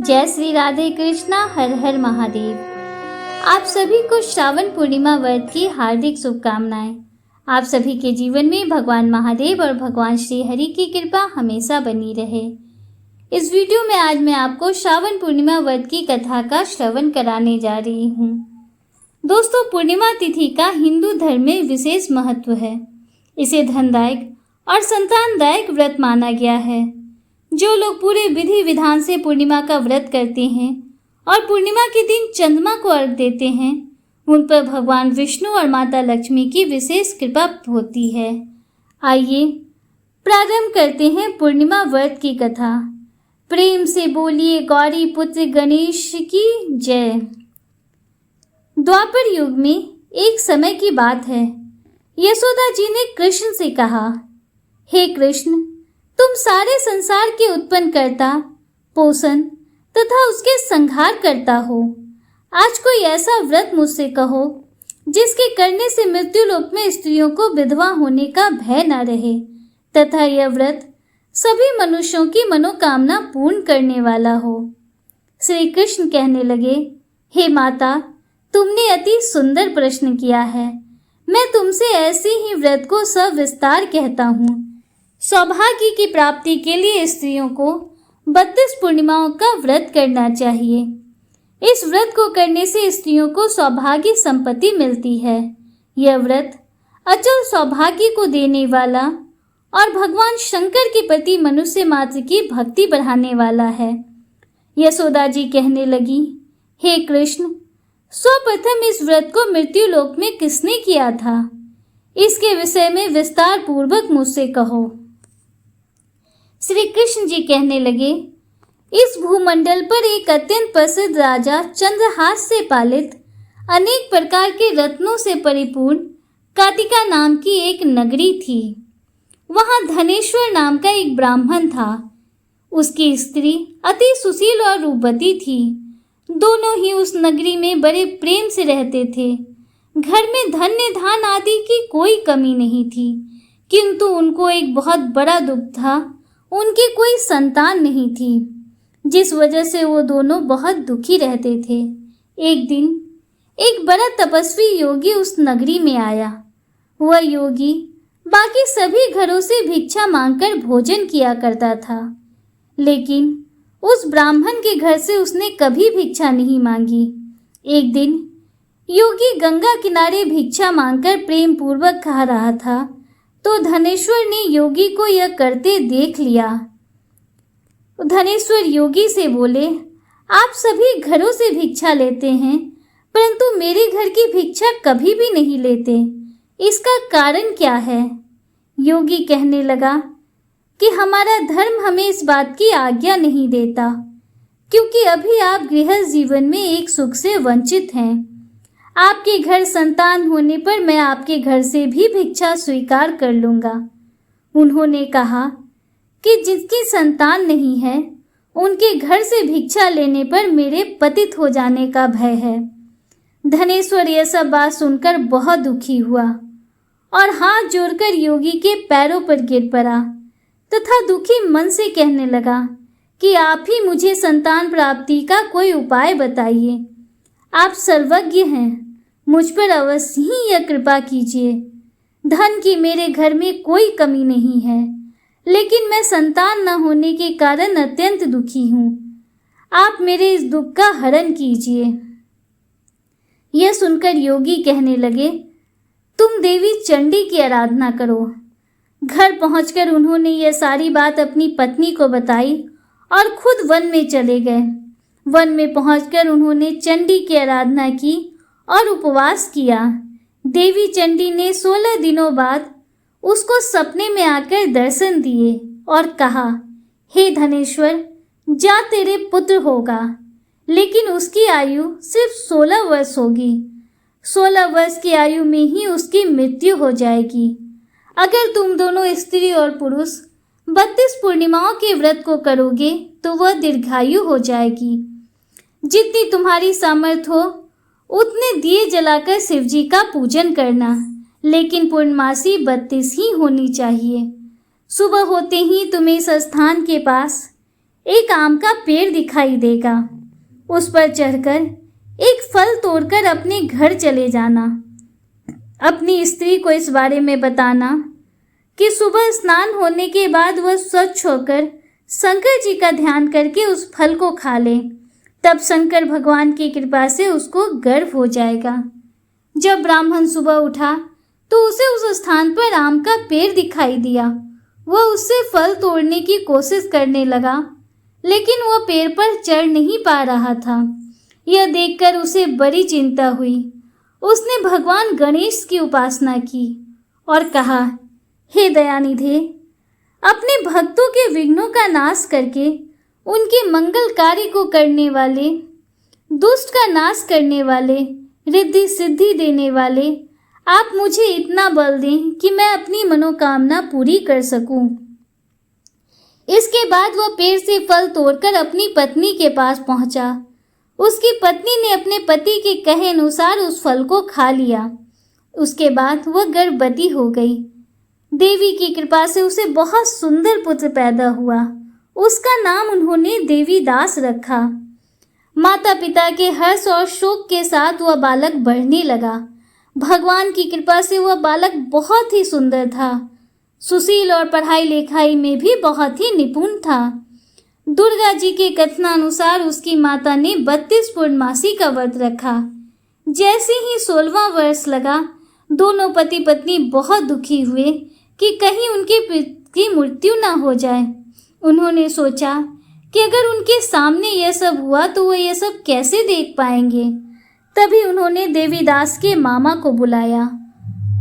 जय श्री राधे कृष्णा, हर हर महादेव। आप सभी को श्रावण पूर्णिमा व्रत की हार्दिक शुभकामनाएं। आप सभी के जीवन में भगवान महादेव और भगवान श्री हरि की कृपा हमेशा बनी रहे। इस वीडियो में आज मैं आपको श्रावण पूर्णिमा व्रत की कथा का श्रवण कराने जा रही हूँ। दोस्तों, पूर्णिमा तिथि का हिंदू धर्म में विशेष महत्व है। इसे धनदायक और संतानदायक व्रत माना गया है। जो लोग पूरे विधि विधान से पूर्णिमा का व्रत करते हैं और पूर्णिमा के दिन चंद्रमा को अर्घ देते हैं, उन पर भगवान विष्णु और माता लक्ष्मी की विशेष कृपा होती है। आइए प्रारंभ करते हैं पूर्णिमा व्रत की कथा। प्रेम से बोलिए गौरी पुत्र गणेश की जय। द्वापर युग में एक समय की बात है। यशोदा जी ने कृष्ण से कहा, हे कृष्ण, तुम सारे संसार के उत्पन्न करता, पोषण तथा उसके संहार करता हो। आज कोई ऐसा व्रत मुझसे कहो जिसके करने से मृत्यु लोक में स्त्रियों को विधवा होने का भय न रहे तथा यह व्रत सभी मनुष्यों की मनोकामना पूर्ण करने वाला हो। श्री कृष्ण कहने लगे, हे माता, तुमने अति सुंदर प्रश्न किया है। मैं तुमसे ऐसे ही व्रत को सविस्तार कहता हूँ। सौभाग्य की प्राप्ति के लिए स्त्रियों को 32 पूर्णिमाओं का व्रत करना चाहिए। इस व्रत को करने से स्त्रियों को सौभाग्य संपत्ति मिलती है। यह व्रत अचल सौभाग्य को देने वाला और भगवान शंकर के प्रति मनुष्य मात्र की भक्ति बढ़ाने वाला है। यशोदा जी कहने लगी, हे कृष्ण, सर्वप्रथम इस व्रत को मृत्यु लोक में किसने किया था? इसके विषय में विस्तार पूर्वक मुझसे कहो। श्री कृष्ण जी कहने लगे, इस भूमंडल पर एक अत्यंत प्रसिद्ध राजा चंद्रहास से पालित अनेक प्रकार के रत्नों से परिपूर्ण काटिका नाम की एक नगरी थी। वहां धनेश्वर नाम का एक ब्राह्मण था। उसकी स्त्री अति सुशील और रूपवती थी। दोनों ही उस नगरी में बड़े प्रेम से रहते थे। घर में धन्य धान आदि की कोई कमी नहीं थी, किंतु उनको एक बहुत बड़ा दुख था। उनकी कोई संतान नहीं थी, जिस वजह से वो दोनों बहुत दुखी रहते थे। एक दिन एक बड़ा तपस्वी योगी उस नगरी में आया। वह योगी बाकी सभी घरों से भिक्षा मांगकर भोजन किया करता था, लेकिन उस ब्राह्मण के घर से उसने कभी भिक्षा नहीं मांगी। एक दिन योगी गंगा किनारे भिक्षा मांगकर प्रेम पूर्वक खा रहा था, तो धनेश्वर ने योगी को यह करते देख लिया। धनेश्वर योगी से बोले, आप सभी घरों से भिक्षा लेते हैं, परंतु मेरे घर की भिक्षा कभी भी नहीं लेते। इसका कारण क्या है? योगी कहने लगा कि हमारा धर्म हमें इस बात की आज्ञा नहीं देता, क्योंकि अभी आप गृहस्थ जीवन में एक सुख से वंचित हैं। आपके घर संतान होने पर मैं आपके घर से भी भिक्षा स्वीकार कर लूँगा। उन्होंने कहा कि जिसकी संतान नहीं है, उनके घर से भिक्षा लेने पर मेरे पतित हो जाने का भय है। धनेश्वर यह सब बात सुनकर बहुत दुखी हुआ और हाथ जोड़कर योगी के पैरों पर गिर पड़ा तथा दुखी मन से कहने लगा कि आप ही मुझे संतान प्राप्ति का कोई उपाय बताइए। आप सर्वज्ञ हैं, मुझ पर अवश्य ही यह कृपा कीजिए। धन की मेरे घर में कोई कमी नहीं है, लेकिन मैं संतान न होने के कारण अत्यंत दुखी हूँ। आप मेरे इस दुख का हरण कीजिए। यह सुनकर योगी कहने लगे, तुम देवी चंडी की आराधना करो। घर पहुंचकर उन्होंने यह सारी बात अपनी पत्नी को बताई और खुद वन में चले गए। वन में पहुंचकर उन्होंने चंडी की आराधना की और उपवास किया। देवी चंडी ने 16 दिनों बाद उसको सपने में आकर दर्शन दिए और कहा, हे धनेश्वर, जा तेरे पुत्र होगा, लेकिन उसकी आयु सिर्फ 16 वर्ष होगी। 16 वर्ष की आयु में ही उसकी मृत्यु हो जाएगी। अगर तुम दोनों स्त्री और पुरुष 32 पूर्णिमाओं के व्रत को करोगे तो वह दीर्घायु हो जाएगी। जितनी तुम्हारी सामर्थ्य हो उतने दिए जलाकर शिवजी का पूजन करना, लेकिन पूर्णमासी 32 ही होनी चाहिए। सुबह होते ही तुम्हें इस स्थान के पास एक आम का पेड़ दिखाई देगा। उस पर चढ़कर एक फल तोड़कर अपने घर चले जाना। अपनी स्त्री को इस बारे में बताना कि सुबह स्नान होने के बाद वह स्वच्छ होकर शंकर जी का ध्यान करके उस फल को खा ले। तब शंकर भगवान की कृपा से उसको गर्भ हो जाएगा। जब ब्राह्मण सुबह उठा तो उसे उस स्थान पर आम का पेड़ दिखाई दिया। वह उससे फल तोड़ने की कोशिश करने लगा, लेकिन वह पेड़ पर चढ़ नहीं पा रहा था। यह देखकर उसे बड़ी चिंता हुई। उसने भगवान गणेश की उपासना की और कहा, हे दयानिधे, अपने भक्तों के विघ्नों का नाश करके उनके मंगल कार्य को करने वाले, दुष्ट का नाश करने वाले, रिद्धि सिद्धि देने वाले, आप मुझे इतना बल दें कि मैं अपनी मनोकामना पूरी कर सकूं। इसके बाद वह पेड़ से फल तोड़कर अपनी पत्नी के पास पहुंचा। उसकी पत्नी ने अपने पति के कहे अनुसार उस फल को खा लिया। उसके बाद वह गर्भवती हो गई। देवी की कृपा से उसे बहुत सुंदर पुत्र पैदा हुआ। उसका नाम उन्होंने देवीदास रखा। माता पिता के हर्ष और शोक के साथ वह बालक बढ़ने लगा। भगवान की कृपा से वह बालक बहुत ही सुंदर था, सुशील और पढ़ाई लिखाई में भी बहुत ही निपुण था। दुर्गा जी के कथनानुसार उसकी माता ने 32 पूर्णमासी का व्रत रखा। जैसे ही 16वां वर्ष लगा, दोनों पति पत्नी बहुत दुखी हुए कि कहीं उनके पिता की मृत्यु न हो जाए। उन्होंने सोचा कि अगर उनके सामने यह सब हुआ तो वह यह सब कैसे देख पाएंगे। तभी उन्होंने देवीदास के मामा को बुलाया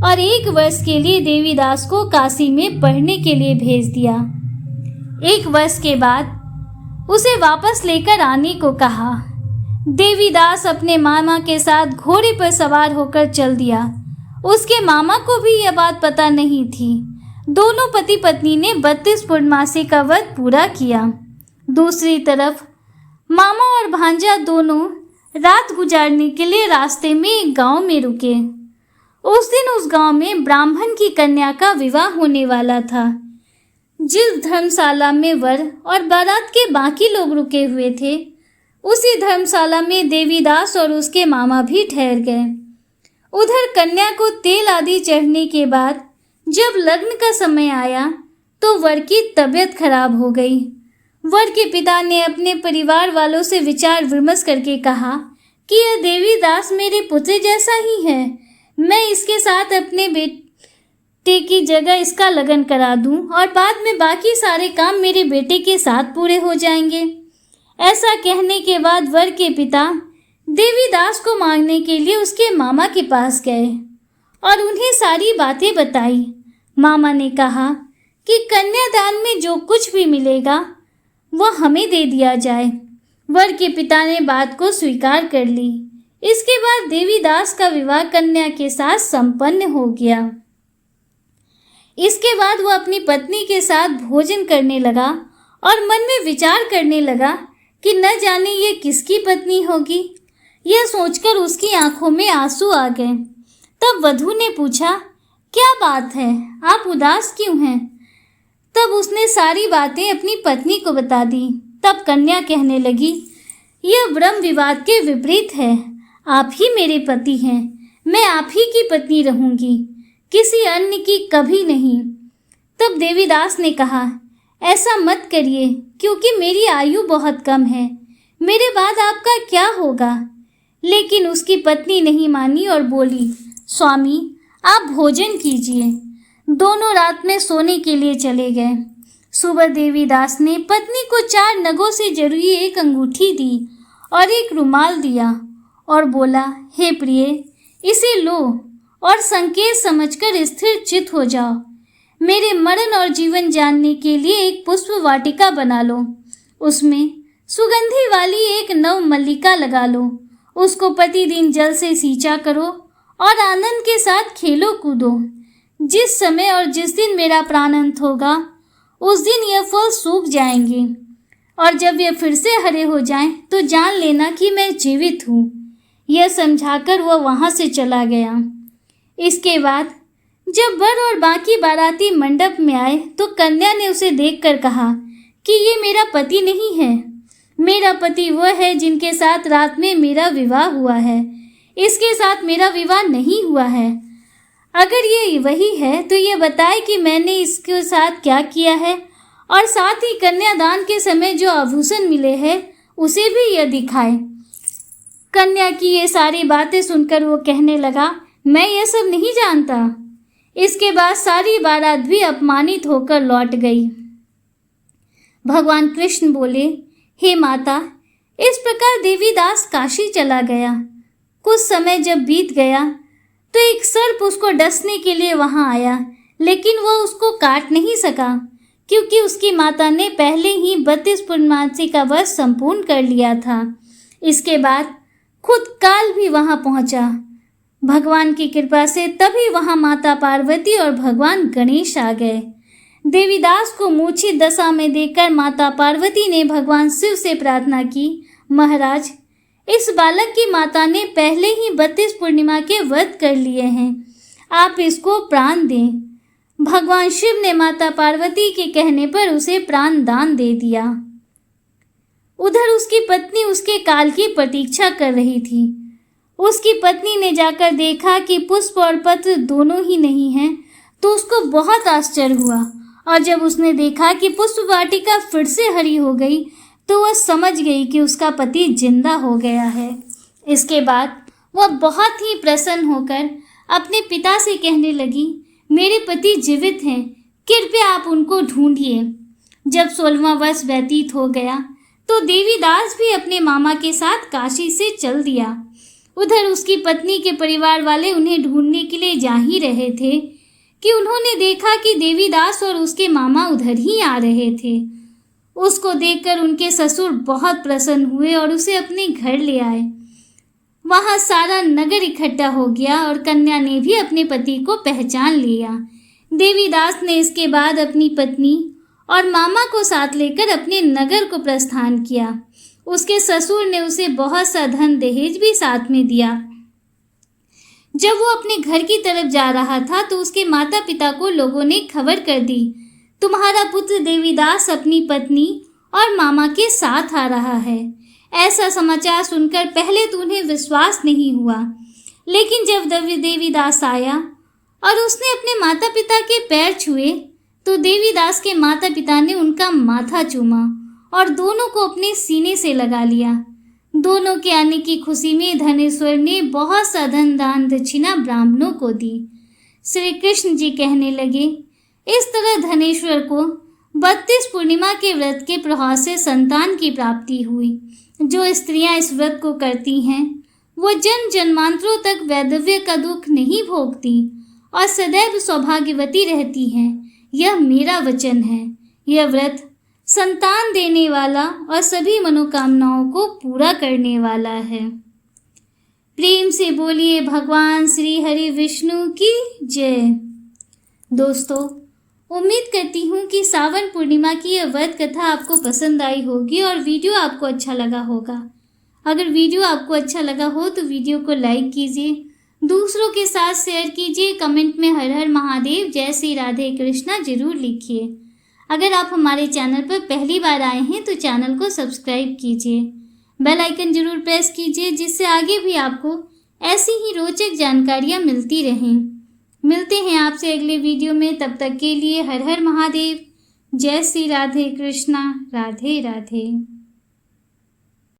और 1 वर्ष के लिए देवीदास को काशी में पढ़ने के लिए भेज दिया। 1 वर्ष के बाद उसे वापस लेकर आने को कहा। देवीदास अपने मामा के साथ घोड़े पर सवार होकर चल दिया। उसके मामा को भी यह बात पता नहीं थी। दोनों पति पत्नी ने 32 पूर्णमासी का व्रत पूरा किया। दूसरी तरफ मामा और भांजा दोनों रात गुजारने के लिए रास्ते में एक गांव में रुके। उस दिन उस गांव में ब्राह्मण की कन्या का विवाह होने वाला था। जिस धर्मशाला में वर और बारात के बाकी लोग रुके हुए थे, उसी धर्मशाला में देवीदास और उसके मामा भी ठहर गए। उधर कन्या को तेल आदि चढ़ने के बाद जब लग्न का समय आया तो वर की तबीयत खराब हो गई। वर के पिता ने अपने परिवार वालों से विचार विमर्श करके कहा कि यह देवीदास मेरे पुत्र जैसा ही है। मैं इसके साथ अपने बेटे की जगह इसका लगन करा दूं और बाद में बाकी सारे काम मेरे बेटे के साथ पूरे हो जाएंगे। ऐसा कहने के बाद वर के पिता देवीदास को मांगने के लिए उसके मामा के पास गए और उन्हें सारी बातें बताई। मामा ने कहा कि कन्यादान में जो कुछ भी मिलेगा वह हमें दे दिया जाए। वर के पिता ने बात को स्वीकार कर ली। इसके बाद देवीदास का विवाह कन्या के साथ संपन्न हो गया। इसके बाद वह अपनी पत्नी के साथ भोजन करने लगा और मन में विचार करने लगा कि न जाने ये किसकी पत्नी होगी। यह सोचकर उसकी आंखों में आंसू आ गए। तब वधू ने पूछा, क्या बात है, आप उदास क्यों हैं? तब उसने सारी बातें अपनी पत्नी को बता दी। तब कन्या कहने लगी, यह ब्रह्म विवाद के विपरीत है। आप ही मेरे पति हैं, मैं आप ही की पत्नी रहूंगी, किसी अन्य की कभी नहीं। तब देवीदास ने कहा, ऐसा मत करिए, क्योंकि मेरी आयु बहुत कम है, मेरे बाद आपका क्या होगा। लेकिन उसकी पत्नी नहीं मानी और बोली, स्वामी आप भोजन कीजिए। दोनों रात में सोने के लिए चले गए। सुबह देवीदास ने पत्नी को 4 नगों से जड़ी एक अंगूठी दी और एक रुमाल दिया और बोला, हे प्रिय, इसे लो और संकेत समझकर स्थिर चित हो जाओ। मेरे मरण और जीवन जानने के लिए एक पुष्प वाटिका बना लो। उसमें सुगंधि वाली एक नव मल्लिका लगा लो। उसको प्रतिदिन जल से सींचा करो और आनंद के साथ खेलो कूदो। जिस समय और जिस दिन मेरा प्राणांत होगा उस दिन यह फल सूख जाएंगे और जब ये फिर से हरे हो जाएं तो जान लेना कि मैं जीवित हूँ। यह समझाकर वह वहाँ से चला गया। इसके बाद जब वर और बाकी बाराती मंडप में आए तो कन्या ने उसे देखकर कहा कि ये मेरा पति नहीं है। मेरा पति वह है जिनके साथ रात में मेरा विवाह हुआ है। इसके साथ मेरा विवाह नहीं हुआ है। अगर ये वही है तो ये बताए कि मैंने इसके साथ क्या किया है, और साथ ही कन्यादान के समय जो आभूषण मिले हैं उसे भी यह दिखाए। कन्या की ये सारी बातें सुनकर वो कहने लगा, मैं ये सब नहीं जानता। इसके बाद सारी बारात भी अपमानित होकर लौट गई। भगवान कृष्ण बोले, हे माता, इस प्रकार देवीदास काशी चला गया। कुछ समय जब बीत गया तो एक सर्प उसको डसने के लिए वहां आया, लेकिन वह उसको काट नहीं सका क्योंकि उसकी माता ने पहले ही 32 पूर्णमासी का व्रत संपूर्ण कर लिया था। इसके बाद खुद काल भी वहां पहुंचा। भगवान की कृपा से तभी वहां माता पार्वती और भगवान गणेश आ गए। देवीदास को मूर्छित दशा में देखकर माता पार्वती ने भगवान शिव से प्रार्थना की, महाराज, इस बालक की माता ने पहले ही 32 पूर्णिमा के व्रत कर लिए हैं, आप इसको प्राण दें। भगवान शिव ने माता पार्वती के कहने पर उसे प्राण दान दे दिया। उधर उसकी पत्नी उसके काल की प्रतीक्षा कर रही थी। उसकी पत्नी ने जाकर देखा कि पुष्प और पत्र दोनों ही नहीं हैं, तो उसको बहुत आश्चर्य हुआ, और जब उसने देखा कि पुष्प वाटिका फिर से हरी हो गई तो वह समझ गई कि उसका पति जिंदा हो गया है। इसके बाद वह बहुत ही प्रसन्न होकर अपने पिता से कहने लगी, मेरे पति जीवित हैं, कृपया आप उनको ढूंढिए। जब 16वां वर्ष व्यतीत हो गया तो देवीदास भी अपने मामा के साथ काशी से चल दिया। उधर उसकी पत्नी के परिवार वाले उन्हें ढूंढने के लिए जा ही रहे थे कि उन्होंने देखा कि देवीदास और उसके मामा उधर ही आ रहे थे। उसको देखकर उनके ससुर बहुत प्रसन्न हुए और उसे अपने घर ले आए। वहां सारा नगर इकट्ठा हो गया और कन्या ने भी अपने पति को पहचान लिया। देवीदास ने इसके बाद अपनी पत्नी और मामा को साथ लेकर अपने नगर को प्रस्थान किया। उसके ससुर ने उसे बहुत सा धन दहेज भी साथ में दिया। जब वो अपने घर की तरफ जा रहा था तो उसके माता पिता को लोगों ने खबर कर दी, तुम्हारा पुत्र देवीदास अपनी पत्नी और मामा के साथ आ रहा है। ऐसा समाचार सुनकर पहले तो उन्हें विश्वास नहीं हुआ, लेकिन जब देवीदास आया और उसने अपने माता पिता के पैर छुए तो देवीदास के माता पिता ने उनका माथा चूमा और दोनों को अपने सीने से लगा लिया। दोनों के आने की खुशी में धनेश्वर ने बहुत सा धन दान दक्षिणा ब्राह्मणों को दी। श्री कृष्ण जी कहने लगे, इस तरह धनेश्वर को 32 पूर्णिमा के व्रत के प्रभाव से संतान की प्राप्ति हुई। जो स्त्रियां इस व्रत को करती हैं वो जन्म जन्मांतरों तक वैधव्य का दुख नहीं भोगती और सदैव सौभाग्यवती रहती हैं। यह मेरा वचन है। यह व्रत संतान देने वाला और सभी मनोकामनाओं को पूरा करने वाला है। प्रेम से बोलिए भगवान श्री हरि विष्णु की जय। दोस्तों, उम्मीद करती हूँ कि सावन पूर्णिमा की यह व्रत कथा आपको पसंद आई होगी और वीडियो आपको अच्छा लगा होगा। अगर वीडियो आपको अच्छा लगा हो तो वीडियो को लाइक कीजिए, दूसरों के साथ शेयर कीजिए, कमेंट में हर हर महादेव, जय श्री राधे कृष्णा जरूर लिखिए। अगर आप हमारे चैनल पर पहली बार आए हैं तो चैनल को सब्सक्राइब कीजिए, बेल आइकन जरूर प्रेस कीजिए, जिससे आगे भी आपको ऐसी ही रोचक जानकारियाँ मिलती रहें। मिलते हैं आपसे अगले वीडियो में, तब तक के लिए हर हर महादेव, जय श्री राधे कृष्णा, राधे राधे।